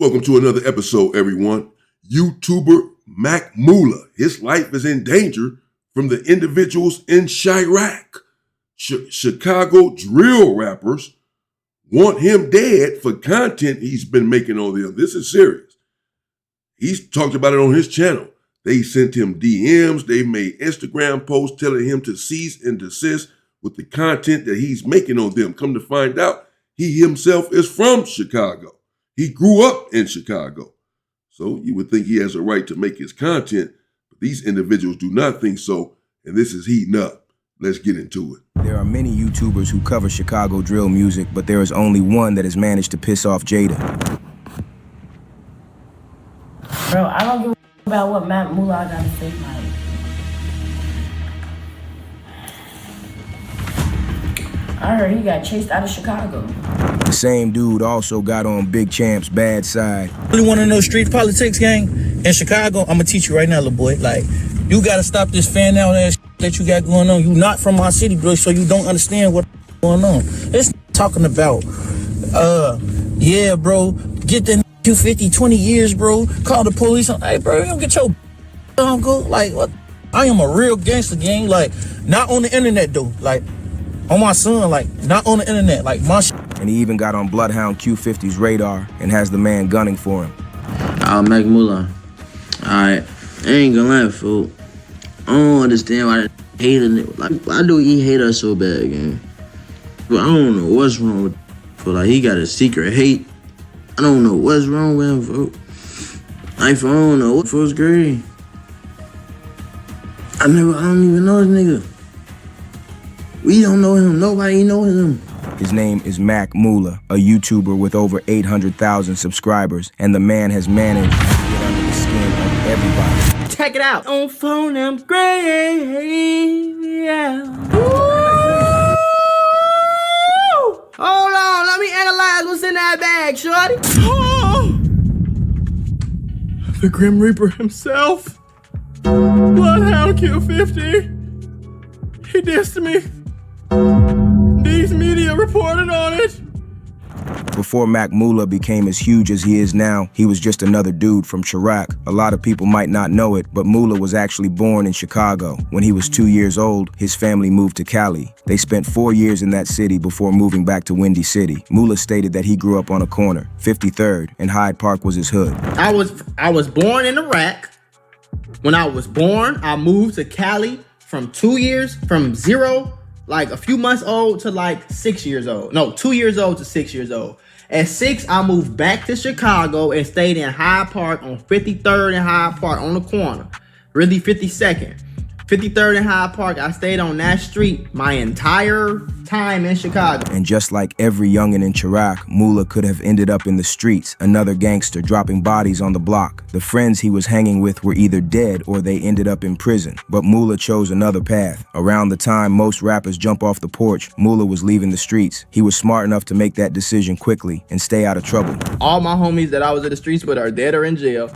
Welcome to another episode, everyone. YouTuber Mac Moola. His life is in danger from the individuals in Chiraq. Chicago drill rappers want him dead for content he's been making on them. This is serious. He's talked about it on his channel. They sent him DMs. They made Instagram posts telling him to cease and desist with the content that he's making on them. Come to find out, he himself is from Chicago. He grew up in Chicago. So you would think he has a right to make his content, but these individuals do not think so, and this is heating up. Let's get into it. There are many YouTubers who cover Chicago drill music, but there is only one that has managed to piss off Jada. Bro, I don't give a about what Mac Moola gotta say, like. I heard he got chased out of Chicago. The same dude also got on Big Champ's bad side. Really want to know street politics, gang? In Chicago, I'm gonna teach you right now, little boy. Like, you gotta stop this fan out ass that you got going on. You not from my city, bro, so you don't understand what's going on. This talking about, yeah, bro, get the Q50, 20 years, bro. Call the police. Hey, bro, you don't get your uncle. Like, what? I am a real gangster, gang. Like, not on the internet, though. Like, on my son, like, not on the internet. Like, my shit. And he even got on Bloodhound Q50's radar and has the man gunning for him. Mac Moola. Alright, I ain't gonna lie, fool. I don't understand why they hating it. Like, why do he hate us so bad, gang? But I don't know what's wrong with fool. Like, he got a secret hate. I don't know what's wrong with him, fool. Like, I don't know what fool's grade. I don't even know this nigga. We don't know him. Nobody knows him. His name is Mac Moola, a YouTuber with over 800,000 subscribers, and the man has managed to get under the skin of everybody. Check it out. On phone, I'm great. Yeah. Hold on, let me analyze what's in that bag, shorty. Oh, the Grim Reaper himself. Bloodhound Q50. He dissed me. These media reported on it. Before Mac Moola became as huge as he is now, he was just another dude from Chiraq. A lot of people might not know it, but Moola was actually born in Chicago. When he was 2 years old, his family moved to Cali. They spent 4 years in that city before moving back to Windy City. Moola stated that he grew up on a corner, 53rd, and Hyde Park was his hood. I was born in Iraq. When I was born, I moved to Cali from 2 years, from zero, like a few months old to like 6 years old. No, 2 years old to 6 years old. At 6, I moved back to Chicago and stayed in Hyde Park on 53rd and Hyde Park on the corner. Really 52nd. 53rd and Hyde Park, I stayed on that street my entire time in Chicago. And just like every youngin' in Chiraq, Moola could have ended up in the streets, another gangster dropping bodies on the block. The friends he was hanging with were either dead or they ended up in prison. But Moola chose another path. Around the time most rappers jump off the porch, Moola was leaving the streets. He was smart enough to make that decision quickly and stay out of trouble. All my homies that I was in the streets with are dead or in jail.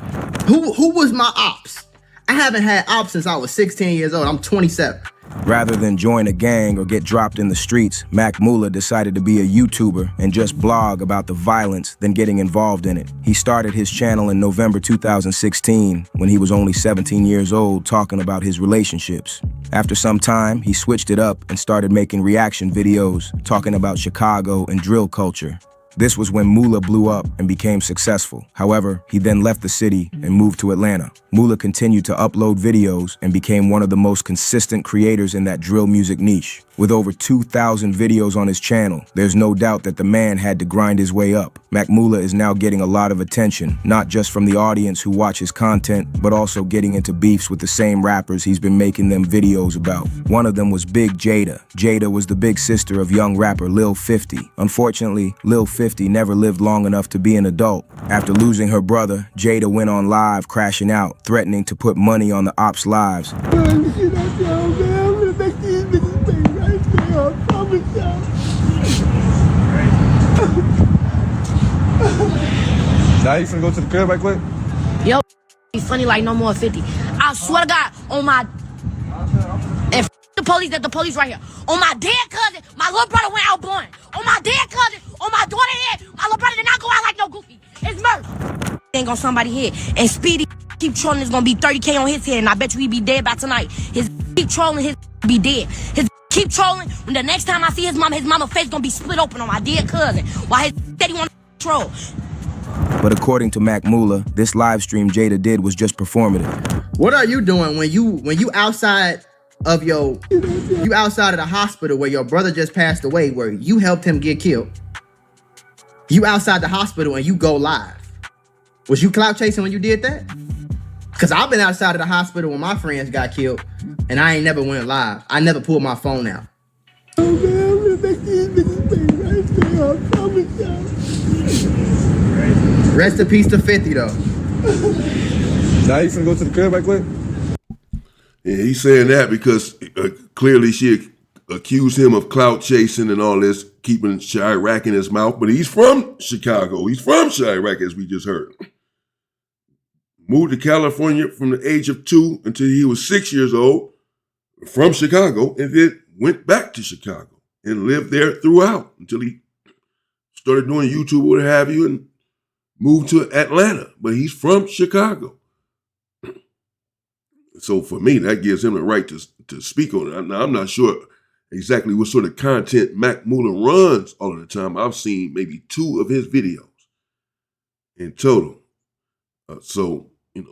Who was my ops? I haven't had ops since I was 16 years old. I'm 27. Rather than join a gang or get dropped in the streets, Mac Moola decided to be a YouTuber and just blog about the violence than getting involved in it. He started his channel in November 2016 when he was only 17 years old, talking about his relationships. After some time, he switched it up and started making reaction videos, talking about Chicago and drill culture. This was when Moola blew up and became successful. However, he then left the city and moved to Atlanta. Moola continued to upload videos and became one of the most consistent creators in that drill music niche. With over 2,000 videos on his channel, there's no doubt that the man had to grind his way up. Mac Moola is now getting a lot of attention, not just from the audience who watch his content, but also getting into beefs with the same rappers he's been making them videos about. One of them was Big Jada. Jada was the big sister of young rapper Lil 50. Unfortunately, Lil 50 never lived long enough to be an adult. After losing her brother, Jada went on live crashing out, threatening to put money on the ops' lives. Now you finna go to the crib right quick? Yo, he's funny like no more 50. I swear to God, on my... And the police, that the police right here. On my dead cousin, my little brother went out blind. On my dead cousin, on my daughter's head, my little brother did not go out like no goofy. It's murder. ain't on somebody's head. And Speedy keep trolling, it's gonna be 30K on his head, and I bet you he be dead by tonight. His keep trolling, his be dead. His keep trolling, when the next time I see his mama face gonna be split open on my dead cousin. While his said he wanna troll. But according to Mac Moola, this live stream Jada did was just performative. What are you doing when you outside of you outside of the hospital where your brother just passed away, where you helped him get killed? You outside the hospital and you go live. Was you clout chasing when you did that? Cause I've been outside of the hospital when my friends got killed and I ain't never went live. I never pulled my phone out. Rest in peace to 50 though. Now you finna go to the crib right quick? Yeah, he's saying that because clearly she accused him of clout chasing and all this, keeping Chiraq in his mouth. But he's from Chicago. He's from Chiraq, as we just heard. Moved to California from the age of 2 until he was 6 years old, from Chicago, and then went back to Chicago and lived there throughout until he started doing YouTube or what have you and moved to Atlanta. But he's from Chicago. So for me, that gives him the right to speak on it. Now, I'm not sure exactly what sort of content Mac Moola runs all of the time. I've seen maybe 2 of his videos in total. So,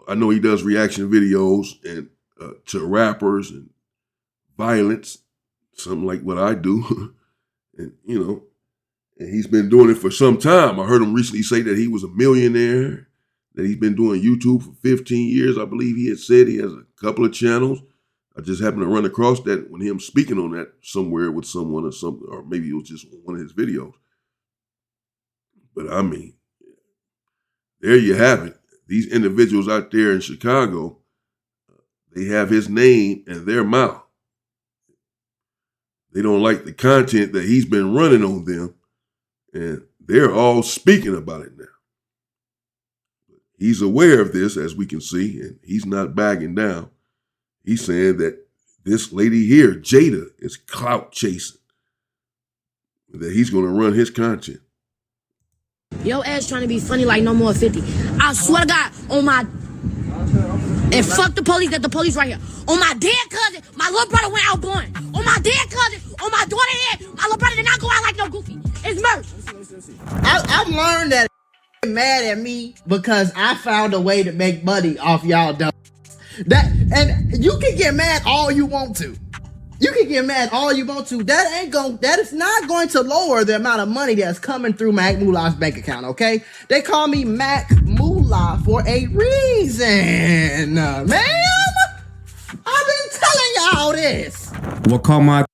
I know he does reaction videos and to rappers and violence, something like what I do. And, and he's been doing it for some time. I heard him recently say that he was a millionaire, that he's been doing YouTube for 15 years. I believe he had said he has a couple of channels. I just happened to run across that when him speaking on that somewhere with someone or something, or maybe it was just one of his videos. But I mean, there you have it. These individuals out there in Chicago, they have his name in their mouth. They don't like the content that he's been running on them, and they're all speaking about it now. He's aware of this, as we can see, and he's not backing down. He's saying that this lady here, Jada, is clout chasing, that he's going to run his content. Yo ass trying to be funny like no more 50. I swear to God, on my... And fuck the police, that the police right here. On my dead cousin, my little brother went out blind. On my dead cousin, on my daughter head, my little brother did not go out like no goofy. It's murder. I've learned that mad at me because I found a way to make money off y'all dumb. And you can get mad all you want to. You can get mad all you want to. That is not going to lower the amount of money that's coming through Mac Moola's bank account, okay? They call me Mac Moola for a reason, ma'am. I've been telling y'all this. What call my...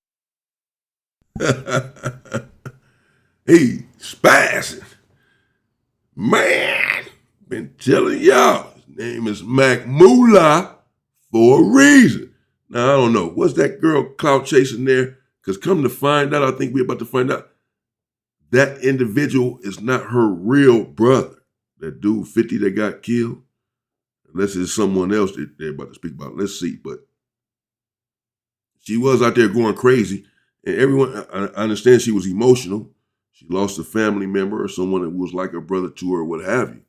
He spazzing. Man, been telling y'all, his name is Mac Moola for a reason. Now, I don't know. Was that girl clout chasing there? Because come to find out, I think we're about to find out, that individual is not her real brother. That dude 50 that got killed. Unless it's someone else that they're about to speak about. Let's see. But she was out there going crazy. And everyone, I understand she was emotional. She lost a family member or someone that was like a brother to her or what have you.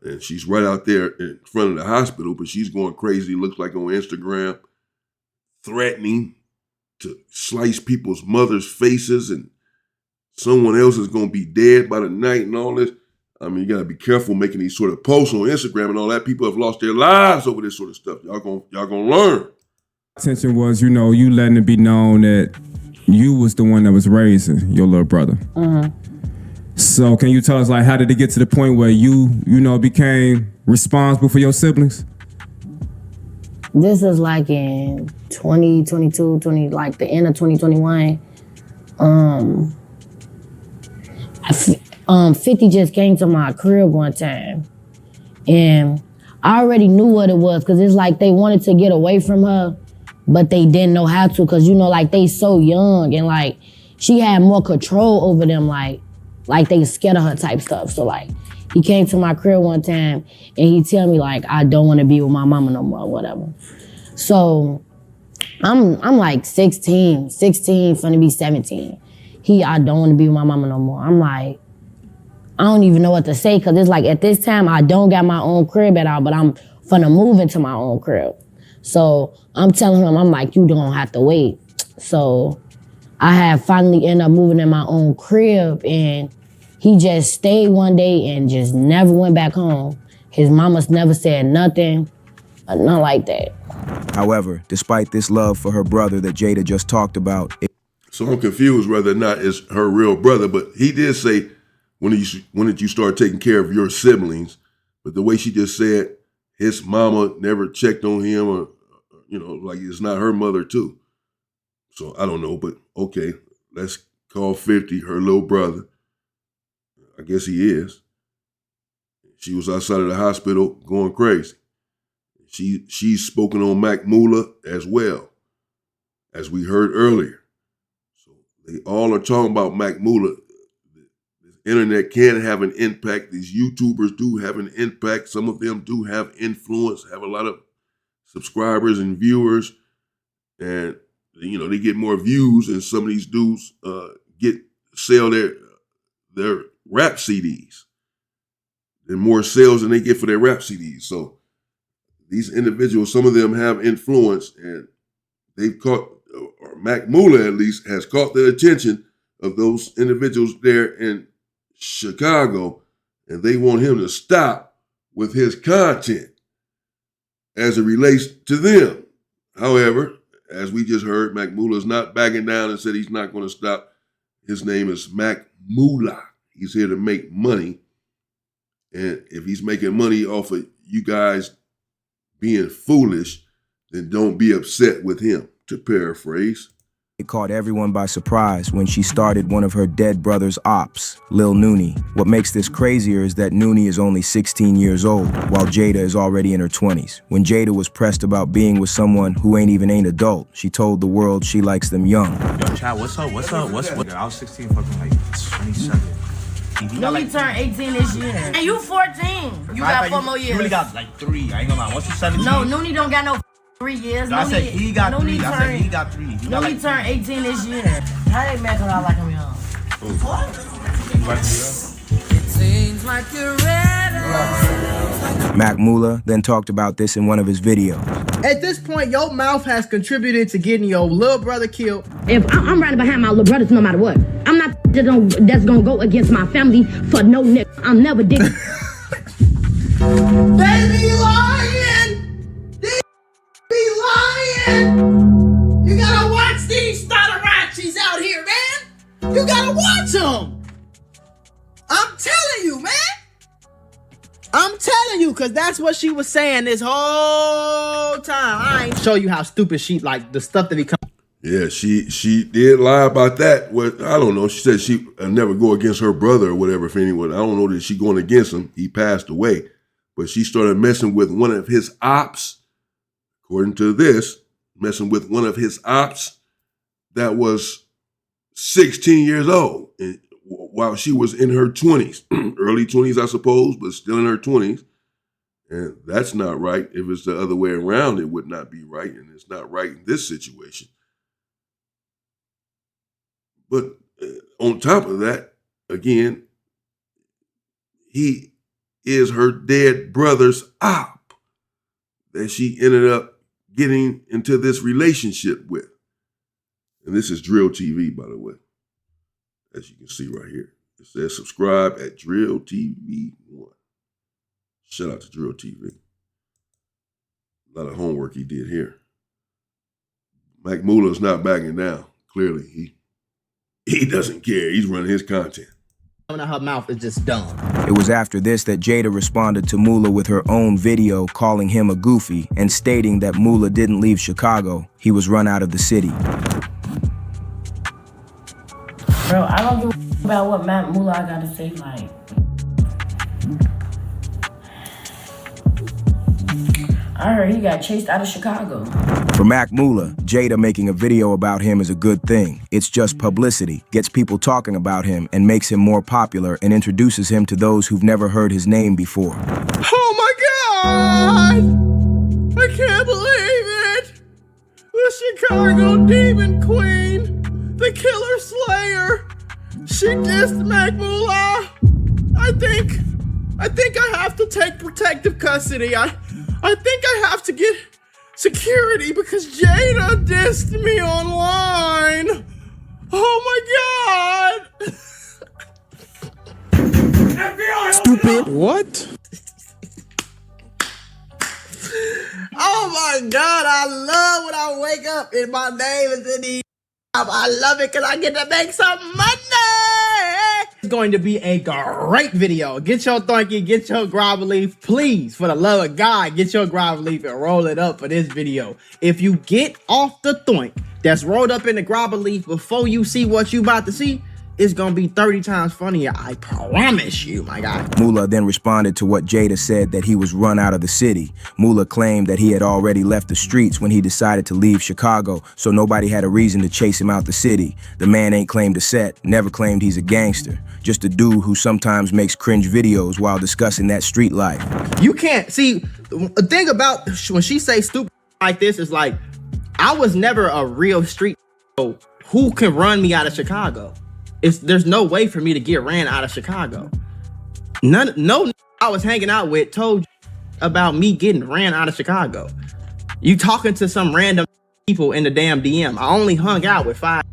And she's right out there in front of the hospital, but she's going crazy, looks like on Instagram, threatening to slice people's mothers' faces and someone else is going to be dead by the night and all this. I mean, you got to be careful making these sort of posts on Instagram and all that. People have lost their lives over this sort of stuff. Y'all gonna learn. Intention was, you letting it be known that you was the one that was raising your little brother. Mm-hmm. So can you tell us, like, how did it get to the point where you became responsible for your siblings? This is like in 2022, like the end of 2021. 50 just came to my crib one time. And I already knew what it was, because it's like they wanted to get away from her, but they didn't know how to, because, like, they so young, and, like, she had more control over them, like they scared of her type stuff. So, like, he came to my crib one time, and he tell me, like, I don't want to be with my mama no more, whatever. So, I'm like 16, finna be 17. I don't want to be with my mama no more. I'm like, I don't even know what to say, because it's like at this time, I don't got my own crib at all, but I'm finna move into my own crib. So I'm telling him, I'm like, you don't have to wait. So I had finally ended up moving in my own crib, and he just stayed one day and just never went back home. His mama's never said nothing, nothing like that. However, despite this love for her brother that Jada just talked about, So I'm confused whether or not it's her real brother, but he did say, when did you start taking care of your siblings? But the way she just said, his mama never checked on him, or, like it's not her mother too. So I don't know, but okay, let's call 50 her little brother. I guess he is. She was outside of the hospital going crazy. She's spoken on Mac Moola as well, as we heard earlier. So they all are talking about Mac Moola. The internet can have an impact. These YouTubers do have an impact. Some of them do have influence, have a lot of subscribers and viewers, and they get more views, and some of these dudes sell their rap CDs. And more sales than they get for their rap CDs. So these individuals, some of them have influence, and they've caught, or Mac Moola at least, has caught the attention of those individuals there in Chicago, and they want him to stop with his content as it relates to them. However, as we just heard, Mac Moola is not backing down and said he's not going to stop. His name is Mac Moola. He's here to make money. And if he's making money off of you guys being foolish, then don't be upset with him, to paraphrase. it caught everyone by surprise when she started one of her dead brother's ops, Lil Noonie. What makes this crazier is that Noonie is only 16 years old, while Jada is already in her 20s. When Jada was pressed about being with someone who ain't adult, she told the world she likes them young. Yo, Chad, what's up? I was 16, fucking like 27. No, he turned 18 this year. And you 14. You got 4 more years. You really got like 3. I ain't gonna lie. Once you 17. No, Noonie don't got no 3 years. No, I said he got 3. I said he got 3. Noonie turned 18 this year. How they mad cause I like him young? What? It seems like you're ready. Mac Moola then talked about this in one of his videos. At this point, your mouth has contributed to getting your little brother killed. If I'm riding behind my little brothers no matter what, I'm not that's gonna go against my family for no nigga. I'm never dick. They be lying! They be lying! You gotta watch these Stotterachis out here, man! You gotta watch them! I'm telling you, man! I'm telling you, because that's what she was saying this whole time. I ain't show you how stupid she, like, the stuff that he comes. Yeah, she did lie about that. What, I don't know. She said she never go against her brother or whatever. If anyone, I don't know that she going against him. He passed away. But she started messing with one of his ops, according to this, messing with one of his ops that was 16 years old. And while she was in her 20s, early 20s, I suppose, but still in her 20s. And that's not right. If it's the other way around, it would not be right. And it's not right in this situation. But on top of that, again, he is her dead brother's op that she ended up getting into this relationship with. And this is Drill TV, by the way. As you can see right here. It says subscribe at Drill TV 1. Shout out to Drill TV. A lot of homework he did here. Mac Moola is not backing down. Clearly, he doesn't care. He's running his content. Coming out her mouth is just dumb. It was after this that Jada responded to Moola with her own video calling him a goofy and stating that Moola didn't leave Chicago. He was run out of the city. Bro, I don't give a about what Mac Moola got to say, like. I heard he got chased out of Chicago. For Mac Moola, Jada making a video about him is a good thing. It's just publicity, gets people talking about him, and makes him more popular and introduces him to those who've never heard his name before. Oh my God! I can't believe it! The Chicago Demon Queen, the Killer Slayer, she dissed Mac Moola. I think I have to take protective custody. I think I have to get security because Jada dissed me online. Oh my God. Stupid. What? Oh my God, I love when I wake up and my name is in the I love it because I get to make some money. It's going to be a great video. Get your thunky, get your grab leaf. Please, for the love of God, get your grab leaf and roll it up for this video. If you get off the thunk that's rolled up in the grab leaf before you see what you about to see, it's gonna be 30 times funnier. I promise you, my guy. Moola then responded to what Jada said that he was run out of the city. Moola claimed that he had already left the streets when he decided to leave Chicago, so nobody had a reason to chase him out the city. The man ain't claimed a set, never claimed he's a gangster. Just a dude who sometimes makes cringe videos while discussing that street life. You can't, see, the thing about when she say stupid like this is like, I was never a real street, so who can run me out of Chicago? There's no way for me to get ran out of Chicago. No I was hanging out with told about me getting ran out of Chicago. You talking to some random people in the damn DM. I only hung out with 5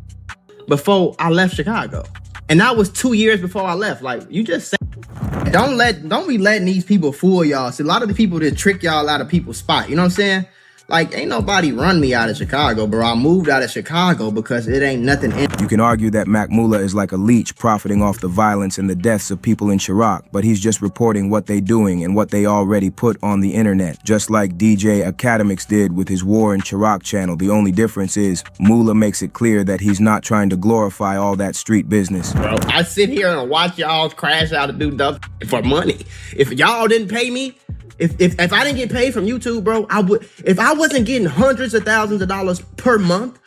before I left Chicago. And that was 2 years before I left. Like, you just said, don't be letting these people fool y'all. See, a lot of the people that trick y'all out of people's spot. You know what I'm saying? Like, ain't nobody run me out of Chicago, bro. I moved out of Chicago because it ain't nothing in. You can argue that Mac Moola is like a leech profiting off the violence and the deaths of people in Chiraq, but he's just reporting what they doing and what they already put on the internet, just like DJ Academics did with his War in Chiraq channel. The only difference is Moola makes it clear that he's not trying to glorify all that street business. Bro, I sit here and watch y'all crash out and do stuff for money. If y'all didn't pay me, If I didn't get paid from YouTube, bro, I would. If I wasn't getting hundreds of thousands of dollars per month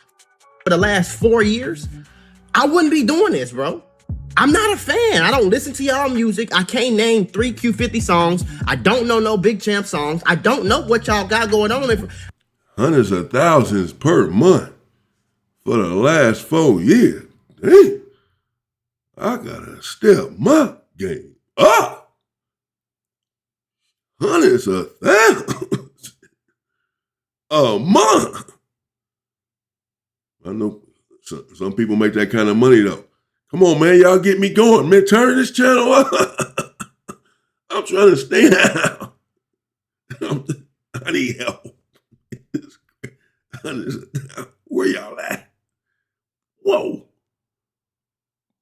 for the last 4 years, I wouldn't be doing this, bro. I'm not a fan. I don't listen to y'all music. I can't name 3 Q50 songs. I don't know no Big Champ songs. I don't know what y'all got going on. Hundreds of thousands per month for the last 4 years. Dang, I gotta step my game up. Hundreds of thousands a month. I know some people make that kind of money though. Come on, man, y'all get me going, man. Turn this channel up. I'm trying to stay down. I need help. Where y'all at? Whoa.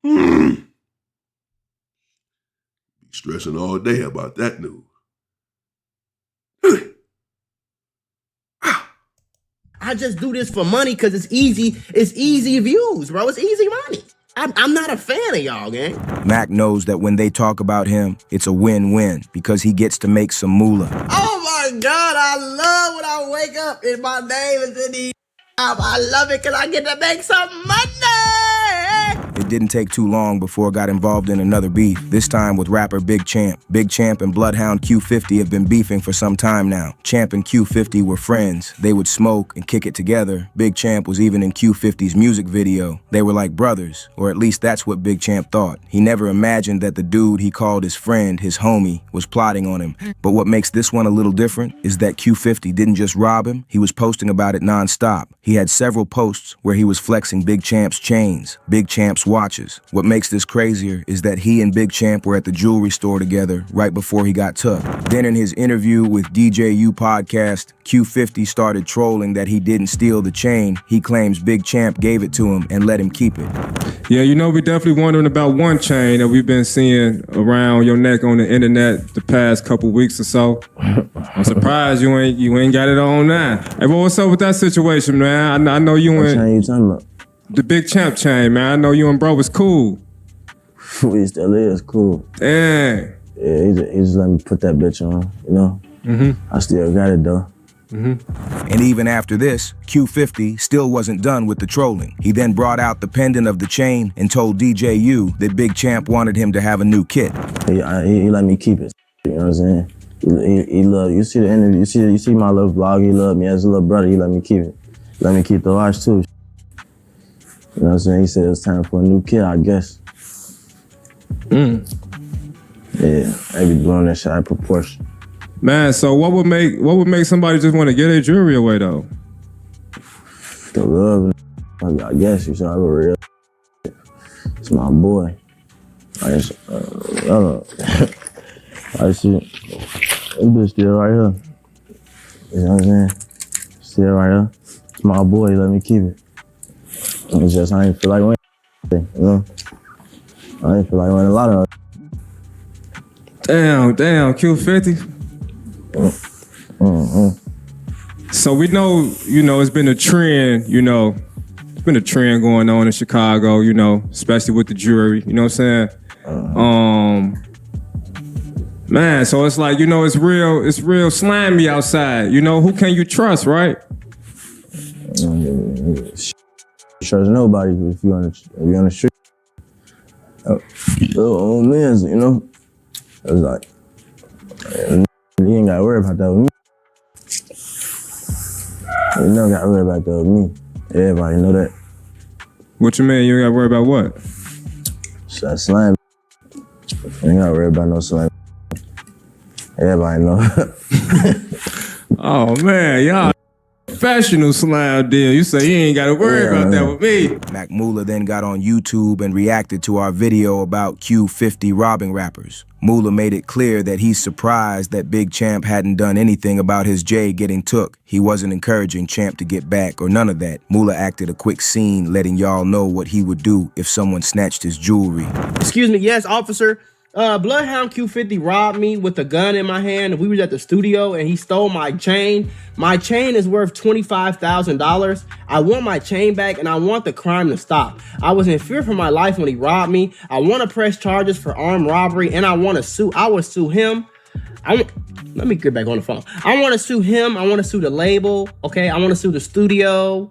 Be stressing all day about that news. I just do this for money because it's easy. It's easy views, bro. It's easy money. I'm not a fan of y'all, gang. Mac knows that when they talk about him, it's a win-win because he gets to make some moolah. Oh my God, I love when I wake up and my name is in the I love it because I get to make some money. It didn't take too long before it got involved in another beef, this time with rapper Big Champ. Big Champ and Bloodhound Q50 have been beefing for some time now. Champ and Q50 were friends. They would smoke and kick it together. Big Champ was even in Q50's music video. They were like brothers, or at least that's what Big Champ thought. He never imagined that the dude he called his friend, his homie, was plotting on him. But what makes this one a little different is that Q50 didn't just rob him, he was posting about it nonstop. He had several posts where he was flexing Big Champ's chains, Big Champ's watches. What makes this crazier is that he and Big Champ were at the jewelry store together right before he got took. Then in his interview with DJU podcast, Q50 started trolling that he didn't steal the chain. He claims Big Champ gave it to him and let him keep it. Yeah, you know, we're definitely wondering about one chain that we've been seeing around your neck on the internet the past couple weeks or so. I'm surprised you ain't got it on now. Hey, well, what's up with that situation, man? I know you What and chain you talking about? the Big Champ chain, man. I know you and bro was cool. We still is cool. Dang. Yeah, he just let me put that bitch on, you know? I still got it though. And even after this, Q50 still wasn't done with the trolling. He then brought out the pendant of the chain and told DJU that Big Champ wanted him to have a new kit. He let me keep it, you know what I'm saying? He loved, you see the interview, you see my little vlog, he loved me as a little brother, he let me keep it. Let me keep the watch too. You know what I'm saying? He said it was time for a new kit, I guess. Yeah, Yeah, they be blowing that shit out of proportion. Man, so what would make somebody just want to get their jewelry away though? The love, I guess you saw real. It's my boy. I don't know. I see. This bitch still right here. You know what I'm saying? Still right here. It's my boy. Let me keep it. It's just I ain't feel like winning. You know? I ain't feel like winning a lot of. Damn, Q50. So we know, it's been a trend, it's been a trend going on in Chicago, especially with the jewelry, you know what I'm saying? Man, so it's like, it's real slimy outside. Who can you trust, right? Trust nobody if you on the street. Little man's, it's like, you ain't gotta worry about that with me. You never gotta worry about that with me. Everybody know that. What you mean? You ain't gotta worry about what? It's that slime. You ain't gotta worry about no slime. Everybody know. Oh man, y'all professional slime deal. You say you ain't gotta worry about that with me. Mac Moola then got on YouTube and reacted to our video about Q50 robbing rappers. Moola made it clear that he's surprised that Big Champ hadn't done anything about his J getting took. He wasn't encouraging Champ to get back or none of that. Moola acted a quick scene, letting y'all know what he would do if someone snatched his jewelry. Excuse me, yes, officer. Bloodhound Q50 robbed me with a gun in my hand. We was at the studio and he stole my chain. My chain is worth $25,000. I want my chain back and I want the crime to stop. I was in fear for my life when he robbed me. I want to press charges for armed robbery and I want to sue. I would sue him. Let me get back on the phone. I want to sue him. I want to sue the label. Okay, I want to sue the studio.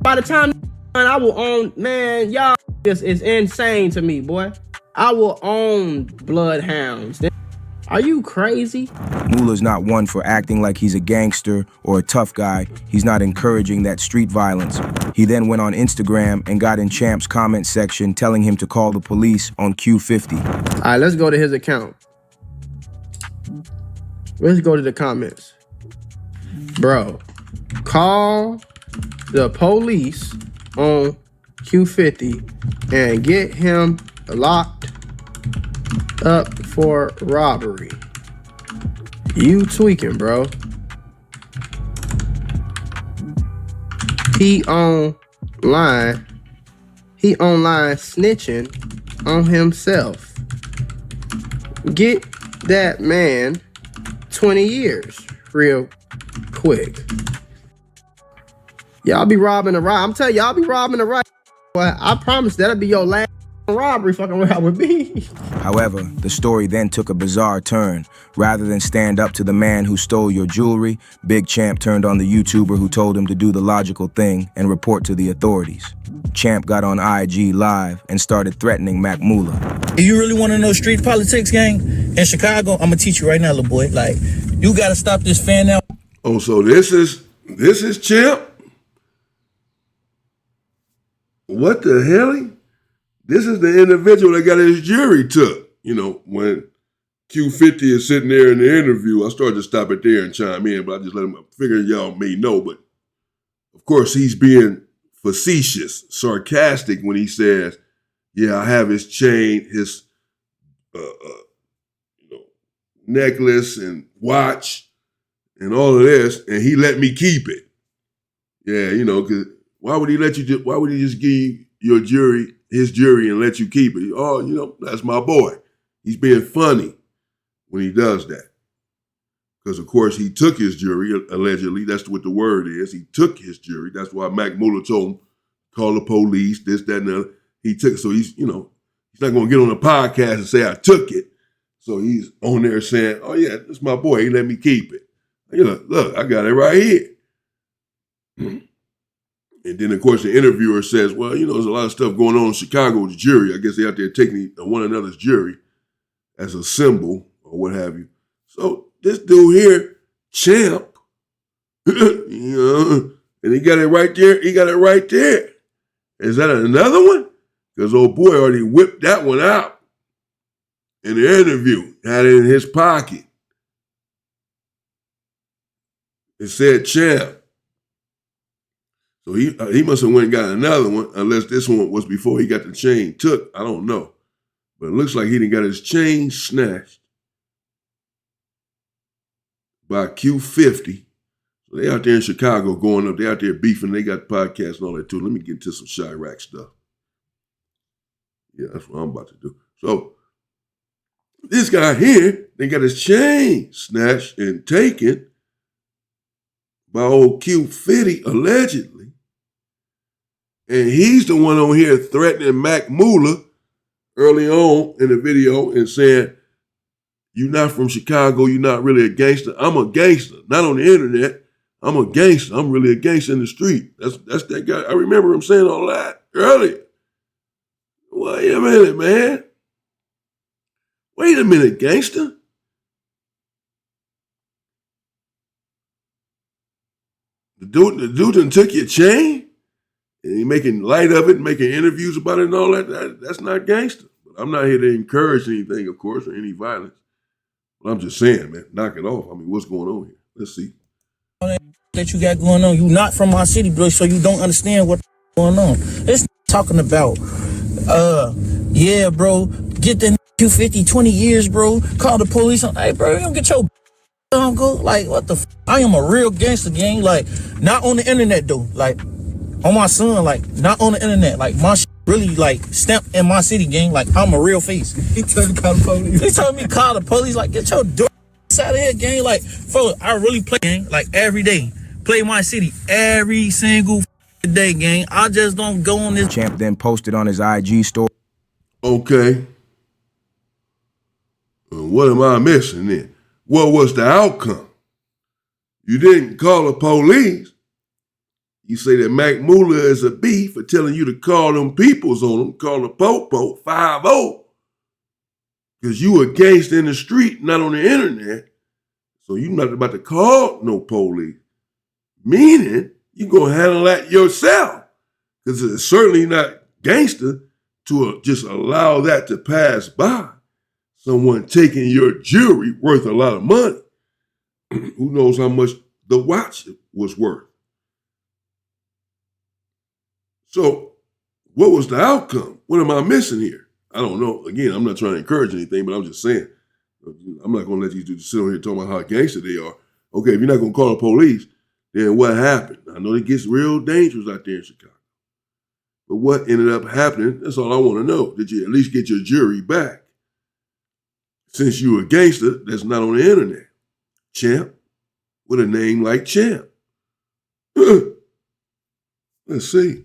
By the time I will own, man, y'all is insane to me, boy. I will own Bloodhounds. Are you crazy? Moola's not one for acting like he's a gangster or a tough guy. He's not encouraging that street violence. He then went on Instagram and got in Champ's comment section telling him to call the police on Q50. All right, let's go to his account. Let's go to the comments. Bro, call the police on Q50 and get him locked up for robbery. You tweaking, bro. He online snitching on himself. Get that man 20 years real quick. Y'all be robbing the right. I'm telling y'all be robbing the right. But I promise that'll be your last robbery fucking around with me. However, the story then took a bizarre turn. Rather than stand up to the man who stole your jewelry, Big Champ turned on the YouTuber who told him to do the logical thing and report to the authorities. Champ got on IG Live and started threatening Mac Moola. If you really want to know street politics, gang, in Chicago, I'm gonna teach you right now, little boy. Like, you gotta stop this fan out. Oh, so this is Champ? What the hell? This is the individual that got his jury took. When Q50 is sitting there in the interview, I started to stop it there and chime in, but I just let him figure y'all may know. But of course, he's being facetious, sarcastic when he says, yeah, I have his chain, his necklace and watch and all of this, and he let me keep it. Yeah, because why would he just give you your jury, his jury, and let you keep it? Oh, that's my boy. He's being funny when he does that. Because, of course, he took his jury, allegedly. That's what the word is. He took his jury. That's why Mac Moola told him, call the police, this, that, and the other. He took it. So he's not going to get on a podcast and say, I took it. So he's on there saying, oh, yeah, that's my boy. He let me keep it. Look, I got it right here. And then, of course, the interviewer says, well, there's a lot of stuff going on in Chicago with the jury. I guess they're out there taking one another's jury as a symbol or what have you. So this dude here, Champ, and he got it right there. He got it right there. Is that another one? Because old boy already whipped that one out in the interview, had it in his pocket. It said Champ. So he must have went and got another one, unless this one was before he got the chain took. I don't know. But it looks like he didn't got his chain snatched by Q50. So they out there in Chicago going up. They out there beefing. They got podcasts and all that too. Let me get into some Chiraq stuff. Yeah, that's what I'm about to do. So this guy here, they got his chain snatched and taken by old Q50, allegedly. And he's the one on here threatening Mac Moola early on in the video and saying, "You're not from Chicago, you're not really a gangster." I'm a gangster, not on the internet. I'm a gangster. I'm really a gangster in the street. That's that guy. I remember him saying all that earlier. Wait a minute, man. Wait a minute, gangster. The dude done took your chain? And he making light of it, making interviews about it and all that. That's not gangster. But I'm not here to encourage anything, of course, or any violence. But I'm just saying, man, knock it off. I mean, what's going on here? Let's see. That you got going on. You not from my city, bro, so you don't understand what's going on. It's talking about, yeah, bro, get the Q50, 20 years, bro. Call the police. Hey, bro, you don't get your uncle. Like, what the I am a real gangster, gang. Like, not on the internet, though. Like, on my son, like, not on the internet. Like, my shit really, like, stamped in my city, gang. Like, I'm a real face. He told me call the police. He told me call the police. Like, get your door out of here, gang. Like, folks, I really play, gang, like, every day. Play my city every single day, gang. I just don't go on this. Champ then posted on his IG story. Okay. What am I missing then? What was the outcome? You didn't call the police. You say that Mac Moola is a beef for telling you to call them peoples on them, call the Popo 5-0. Because you a gangster in the street, not on the internet. So you not about to call no police. Meaning, you going to handle that yourself. Because it's certainly not gangster to just allow that to pass by. Someone taking your jewelry worth a lot of money. Who knows how much the watch was worth. So, what was the outcome? What am I missing here? I don't know. Again, I'm not trying to encourage anything, but I'm just saying. I'm not going to let these dudes sit over here talking about how gangster they are. Okay, if you're not going to call the police, then what happened? I know it gets real dangerous out there in Chicago. But what ended up happening, that's all I want to know. Did you at least get your jewelry back? Since you a gangster that's not on the internet. Champ, with a name like Champ. Let's see.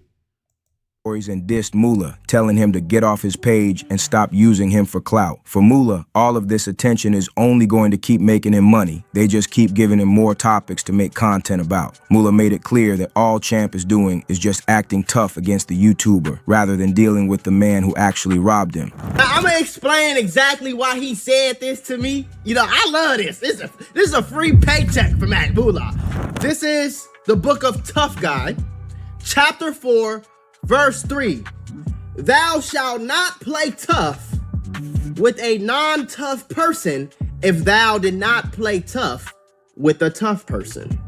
And dissed Moola, telling him to get off his page and stop using him for clout. For Moola, all of this attention is only going to keep making him money. They just keep giving him more topics to make content about. Moola made it clear that all Champ is doing is just acting tough against the YouTuber, rather than dealing with the man who actually robbed him. Now, I'm gonna explain exactly why he said this to me. You know, I love this. This is a free paycheck for Mac Moola. This is the book of Tough Guy, chapter 4, Verse 3, thou shalt not play tough with a non-tough person if thou did not play tough with a tough person.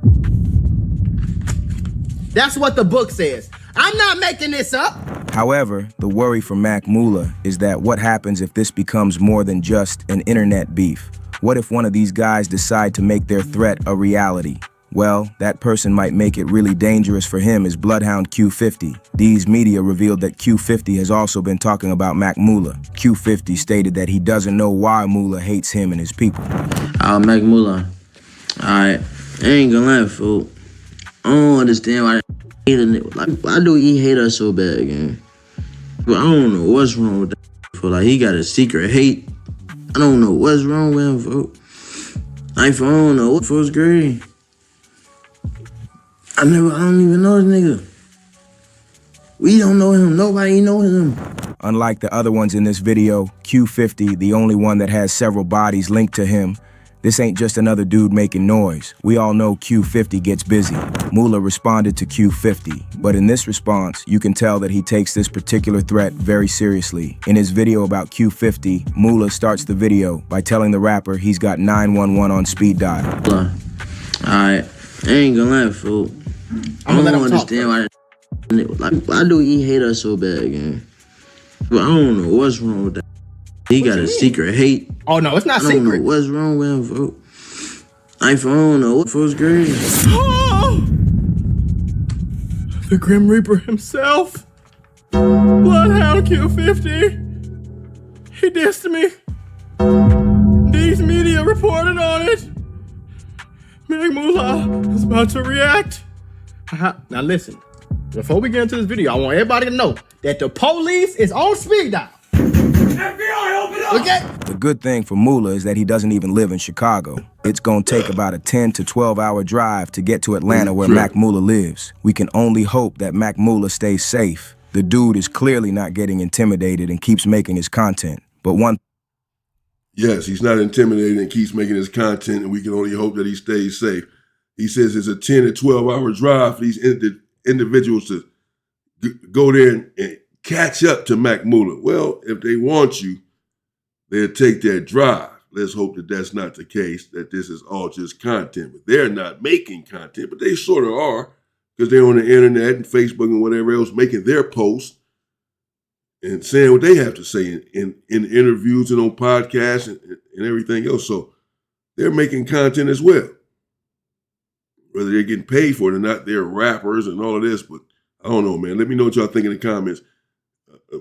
That's what the book says. I'm not making this up. However, the worry for Mac Moola is that what happens if this becomes more than just an internet beef? What if one of these guys decide to make their threat a reality? Well, that person might make it really dangerous for him as Bloodhound Q50. These media revealed that Q50 has also been talking about Mac Moola. Q50 stated that he doesn't know why Moola hates him and his people. Mac Moola. Alright, I ain't gonna lie, fool. I don't understand why they hate a nigga. Like, why do he hate us so bad, gang? But I don't know what's wrong with that, fool. Like, he got a secret hate. I don't know what's wrong with him, fool. I don't know what fool's grade. I don't even know this nigga. We don't know him. Nobody knows him. Unlike the other ones in this video, Q50, the only one that has several bodies linked to him, This ain't just another dude making noise. We all know Q50 gets busy. Moola responded to Q50, but in this response, you can tell that he takes this particular threat very seriously. In his video about Q50, Moola starts the video by telling the rapper he's got 911 on speed dial. Alright, I ain't gonna lie, fool. I don't understand why why do he hate us so bad, gang? But I don't know what's wrong with that. He got a secret hate. Oh no, it's not secret. I don't know secret. what's wrong with him, fool. I don't know what folks crazy. The Grim Reaper himself. Bloodhound Q50. He dissed me. These media reported on it. Mac Moola is about to react. Now listen, before we get into this video, I want everybody to know that the police is on speed dial. FBI, open up! Okay? The good thing for Moola is that he doesn't even live in Chicago. It's gonna take about a 10 to 12 hour drive to get to Atlanta where Mac Moola lives. We can only hope that Mac Moola stays safe. The dude is clearly not getting intimidated and keeps making his content. But Yes, he's not intimidated and keeps making his content, and we can only hope that he stays safe. He says it's a 10 to 12 hour drive for these individuals to go there and catch up to Mac Moola. Well, if they want you, they'll take that drive. Let's hope that that's not the case, that this is all just content. But they're not making content, but they sort of are, because they're on the internet and Facebook and whatever else making their posts and saying what they have to say in interviews and on podcasts and everything else. So they're making content as well. Whether they're getting paid for it or not, they're rappers and all of this, but I don't know, man. Let me know what y'all think in the comments.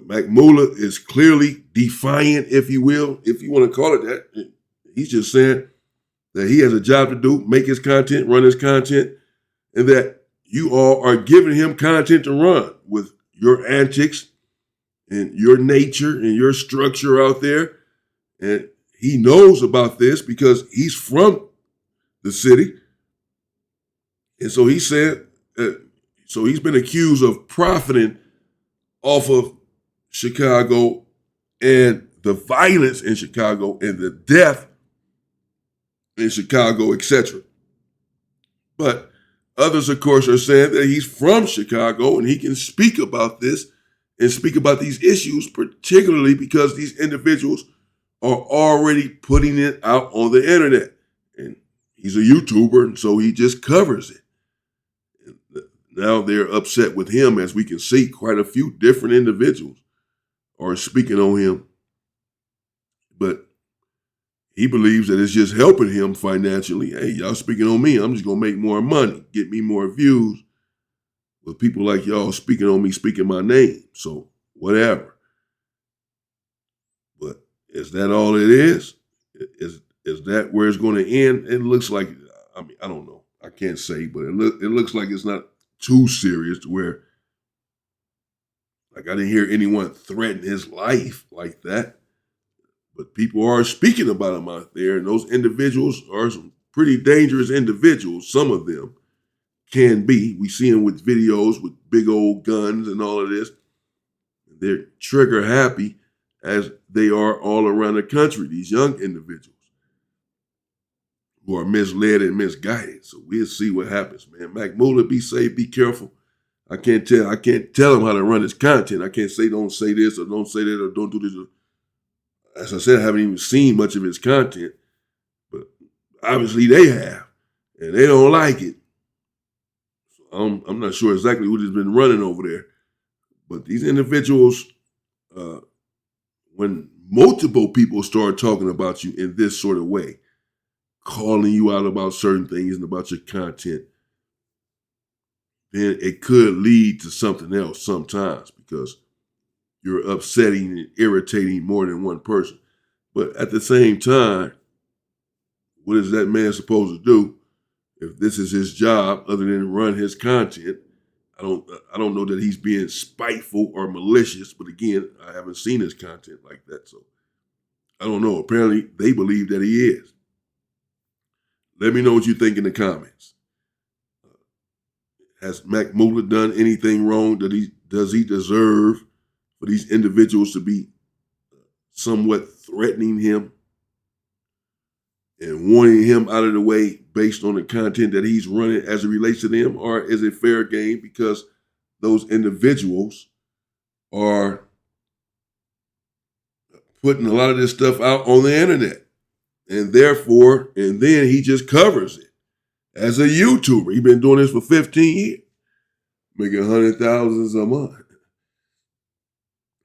Mac Moola is clearly defiant, if you will, if you want to call it that. He's just saying that he has a job to do, make his content, run his content, and that you all are giving him content to run with your antics and your nature and your structure out there. And he knows about this because he's from the city. And so he said, so he's been accused of profiting off of Chicago and the violence in Chicago and the death in Chicago, etc. But others, of course, are saying that he's from Chicago and he can speak about this and speak about these issues, particularly because these individuals are already putting it out on the internet. And he's a YouTuber, and so he just covers it. And now they're upset with him, as we can see. Quite a few different individuals are speaking on him. But he believes that it's just helping him financially. Hey, y'all speaking on me, I'm just going to make more money, get me more views. With people like y'all speaking on me, speaking my name. So whatever. But is that all it is? Is that where it's going to end? It looks like, I mean, I don't know. I can't say, but it looks like it's not too serious to where, like, I didn't hear anyone threaten his life like that. But people are speaking about him out there, and those individuals are some pretty dangerous individuals. Some of them can be. We see them with videos with big old guns and all of this. They're trigger happy, as they are all around the country, these young individuals who are misled and misguided. So we'll see what happens, man. Mac Moola, be safe, be careful. I can't tell him how to run his content. I can't say don't say this or don't say that or don't do this. As I said, I haven't even seen much of his content, but obviously they have, and they don't like it. So I'm not sure exactly what has been running over there, but these individuals, when multiple people start talking about you in this sort of way, calling you out about certain things and about your content, then it could lead to something else sometimes, because you're upsetting and irritating more than one person. But at the same time, what is that man supposed to do if this is his job other than run his content? I don't know that he's being spiteful or malicious, but again, I haven't seen his content like that, so I don't know. Apparently, they believe that he is. Let me know what you think in the comments. Has Mac Moola done anything wrong? Does he deserve for these individuals to be somewhat threatening him and wanting him out of the way based on the content that he's running as it relates to them, or is it fair game because those individuals are putting a lot of this stuff out on the internet? And therefore, and then he just covers it as a YouTuber. He's been doing this for 15 years, making $100,000 a month.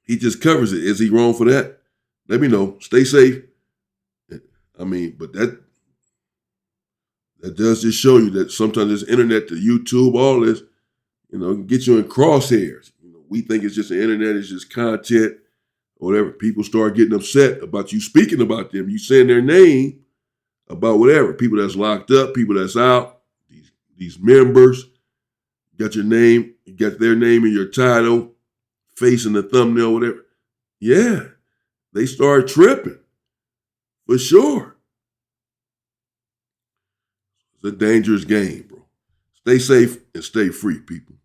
He just covers it. Is he wrong for that? Let me know. Stay safe. I mean, but that does just show you that sometimes this internet, the YouTube, all this, can get you in crosshairs. We think it's just the internet, it's just content, or whatever. People start getting upset about you speaking about them. You saying their name about whatever. People that's locked up, people that's out, these members, got your name, you got their name in your title, face in the thumbnail, whatever. Yeah, they start tripping. For sure. It's a dangerous game, bro. Stay safe and stay free, people.